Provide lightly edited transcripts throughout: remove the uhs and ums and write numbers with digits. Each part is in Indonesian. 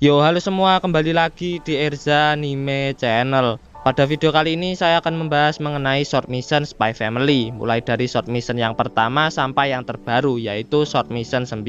Yo, halo semua, kembali lagi di Erza Anime Channel. Pada video kali ini saya akan membahas mengenai short mission Spy Family, mulai dari short mission yang pertama sampai yang terbaru, yaitu short mission 9.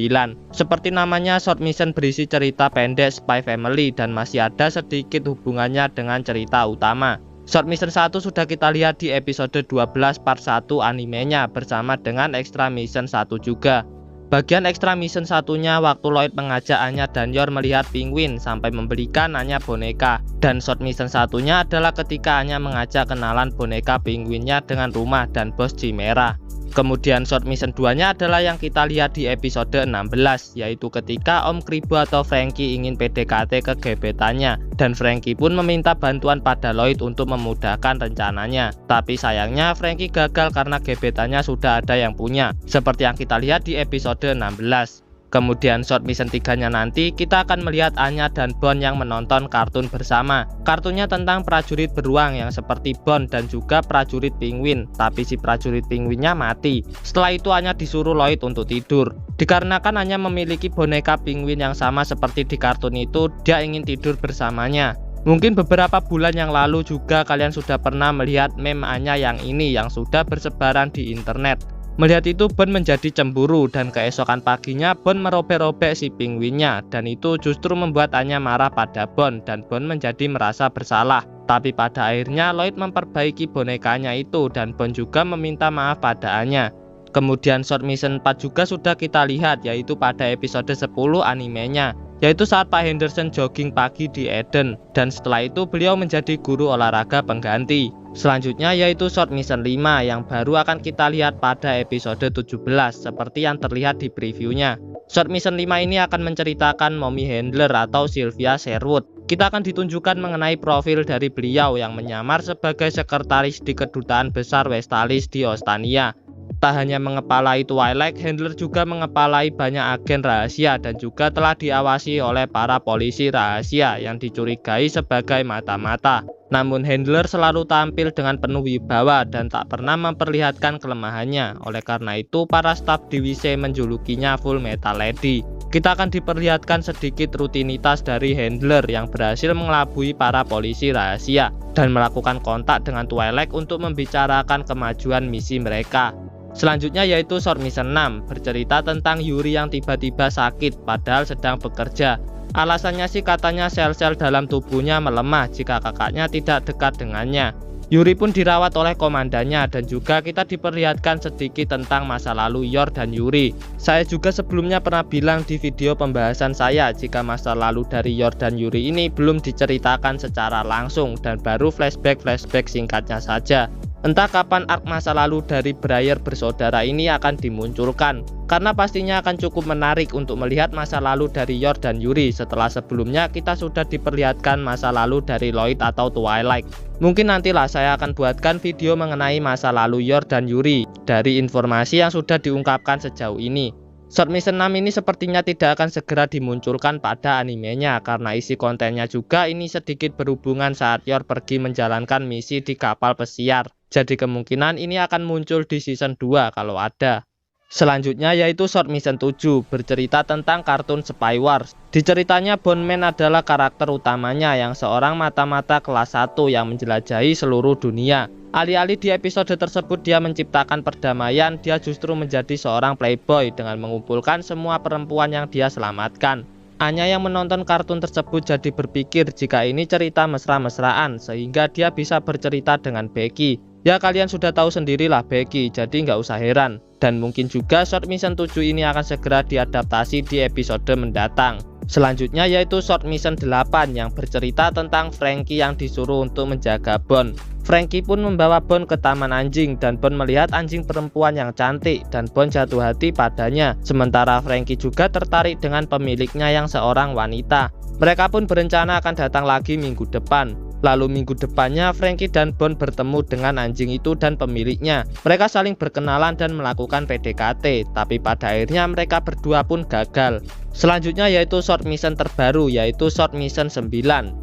Seperti namanya, short mission berisi cerita pendek Spy Family dan masih ada sedikit hubungannya dengan cerita utama. Short mission 1 sudah kita lihat di episode 12 part 1 animenya bersama dengan extra mission 1 juga. Bagian extra mission satunya waktu Lloyd mengajak Anya dan Yor melihat penguin sampai membelikan Anya boneka. Dan short mission satunya adalah ketika Anya mengajak kenalan boneka penguinnya dengan rumah dan bos Chimera. Kemudian short mission 2-nya adalah yang kita lihat di episode 16, yaitu ketika Om Kribo atau Franky ingin PDKT ke gebetannya, dan Franky pun meminta bantuan pada Lloyd untuk memudahkan rencananya. Tapi sayangnya Franky gagal karena gebetannya sudah ada yang punya, seperti yang kita lihat di episode 16. Kemudian short mission 3-nya nanti kita akan melihat Anya dan Bon yang menonton kartun bersama. Kartunnya tentang prajurit beruang yang seperti Bon dan juga prajurit penguin, tapi si prajurit penguinnya mati. Setelah itu Anya disuruh Lloyd untuk tidur. Dikarenakan Anya memiliki boneka penguin yang sama seperti di kartun itu, dia ingin tidur bersamanya. Mungkin beberapa bulan yang lalu juga kalian sudah pernah melihat meme Anya yang ini yang sudah bersebaran di internet. Melihat itu Bon menjadi cemburu dan keesokan paginya Bon merobek-robek si penguinnya, dan itu justru membuat Anya marah pada Bon dan Bon menjadi merasa bersalah. Tapi pada akhirnya Lloyd memperbaiki bonekanya itu dan Bon juga meminta maaf pada Anya. Kemudian short mission 4 juga sudah kita lihat, yaitu pada episode 10 animenya, yaitu saat Pak Henderson jogging pagi di Eden, dan setelah itu beliau menjadi guru olahraga pengganti. Selanjutnya yaitu short mission 5 yang baru akan kita lihat pada episode 17 seperti yang terlihat di previewnya. Short mission 5 ini akan menceritakan Mommy Handler atau Sylvia Sherwood. Kita akan ditunjukkan mengenai profil dari beliau yang menyamar sebagai sekretaris di kedutaan besar Westalis di Ostania. Tak hanya mengepalai Twilight, Handler juga mengepalai banyak agen rahasia dan juga telah diawasi oleh para polisi rahasia yang dicurigai sebagai mata-mata. Namun Handler selalu tampil dengan penuh wibawa dan tak pernah memperlihatkan kelemahannya. Oleh karena itu para staf di WC menjulukinya Full Metal Lady. Kita akan diperlihatkan sedikit rutinitas dari Handler yang berhasil mengelabui para polisi rahasia dan melakukan kontak dengan Twilight untuk membicarakan kemajuan misi mereka. Selanjutnya yaitu short mission 6, bercerita tentang Yuri yang tiba-tiba sakit padahal sedang bekerja. Alasannya sih katanya sel-sel dalam tubuhnya melemah jika kakaknya tidak dekat dengannya. Yuri pun dirawat oleh komandannya dan juga kita diperlihatkan sedikit tentang masa lalu Yor dan Yuri. Saya juga sebelumnya pernah bilang di video pembahasan saya jika masa lalu dari Yor dan Yuri ini belum diceritakan secara langsung dan baru flashback singkatnya saja. Entah kapan arc masa lalu dari Briar bersaudara ini akan dimunculkan, karena pastinya akan cukup menarik untuk melihat masa lalu dari Yor dan Yuri setelah sebelumnya kita sudah diperlihatkan masa lalu dari Lloyd atau Twilight. Mungkin nantilah saya akan buatkan video mengenai masa lalu Yor dan Yuri dari informasi yang sudah diungkapkan sejauh ini. Short mission 6 ini sepertinya tidak akan segera dimunculkan pada animenya karena isi kontennya juga ini sedikit berhubungan saat Yor pergi menjalankan misi di kapal pesiar. Jadi kemungkinan ini akan muncul di season 2 kalau ada. Selanjutnya yaitu short mission 7, bercerita tentang kartun Spy Wars. Di ceritanya Bon Man adalah karakter utamanya yang seorang mata-mata kelas 1 yang menjelajahi seluruh dunia. Alih-alih di episode tersebut dia menciptakan perdamaian, dia justru menjadi seorang playboy dengan mengumpulkan semua perempuan yang dia selamatkan. Anya yang menonton kartun tersebut jadi berpikir jika ini cerita mesra-mesraan sehingga dia bisa bercerita dengan Becky. Ya kalian sudah tahu sendirilah Becky, jadi nggak usah heran. Dan mungkin juga short mission 7 ini akan segera diadaptasi di episode mendatang. Selanjutnya yaitu short mission 8 yang bercerita tentang Franky yang disuruh untuk menjaga Bon. Franky pun membawa Bon ke taman anjing dan Bon melihat anjing perempuan yang cantik dan Bon jatuh hati padanya. Sementara Franky juga tertarik dengan pemiliknya yang seorang wanita. Mereka pun berencana akan datang lagi minggu depan. Lalu minggu depannya Franky dan Bon bertemu dengan anjing itu dan pemiliknya. Mereka saling berkenalan dan melakukan PDKT, tapi pada akhirnya mereka berdua pun gagal. Selanjutnya yaitu short mission terbaru, yaitu short mission 9,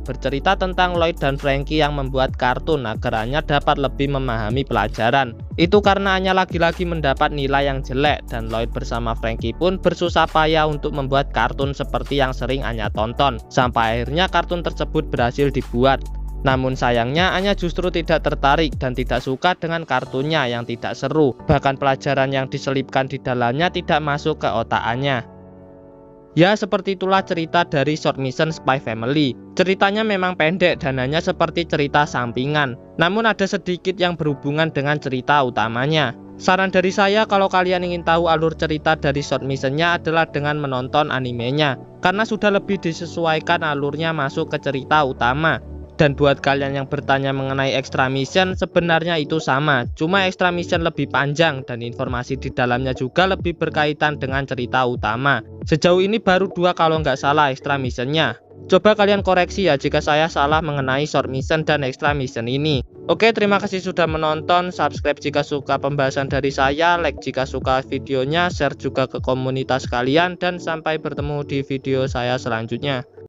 bercerita tentang Lloyd dan Frankie yang membuat kartun agar Anya dapat lebih memahami pelajaran. Itu karena Anya lagi-lagi mendapat nilai yang jelek, dan Lloyd bersama Frankie pun bersusah payah untuk membuat kartun seperti yang sering Anya tonton, sampai akhirnya kartun tersebut berhasil dibuat. Namun sayangnya Anya justru tidak tertarik dan tidak suka dengan kartunnya yang tidak seru, bahkan pelajaran yang diselipkan di dalamnya tidak masuk ke otak Anya. Ya, seperti itulah cerita dari Short Mission Spy Family. Ceritanya memang pendek dan hanya seperti cerita sampingan, namun ada sedikit yang berhubungan dengan cerita utamanya. Saran dari saya, kalau kalian ingin tahu alur cerita dari Short Mission-nya adalah dengan menonton animenya, karena sudah lebih disesuaikan alurnya masuk ke cerita utama. Dan buat kalian yang bertanya mengenai extra mission, sebenarnya itu sama, cuma extra mission lebih panjang dan informasi di dalamnya juga lebih berkaitan dengan cerita utama. Sejauh ini baru 2 kalau nggak salah extra missionnya. Coba kalian koreksi ya jika saya salah mengenai short mission dan extra mission ini. Oke, terima kasih sudah menonton, subscribe jika suka pembahasan dari saya, like jika suka videonya, share juga ke komunitas kalian, dan sampai bertemu di video saya selanjutnya.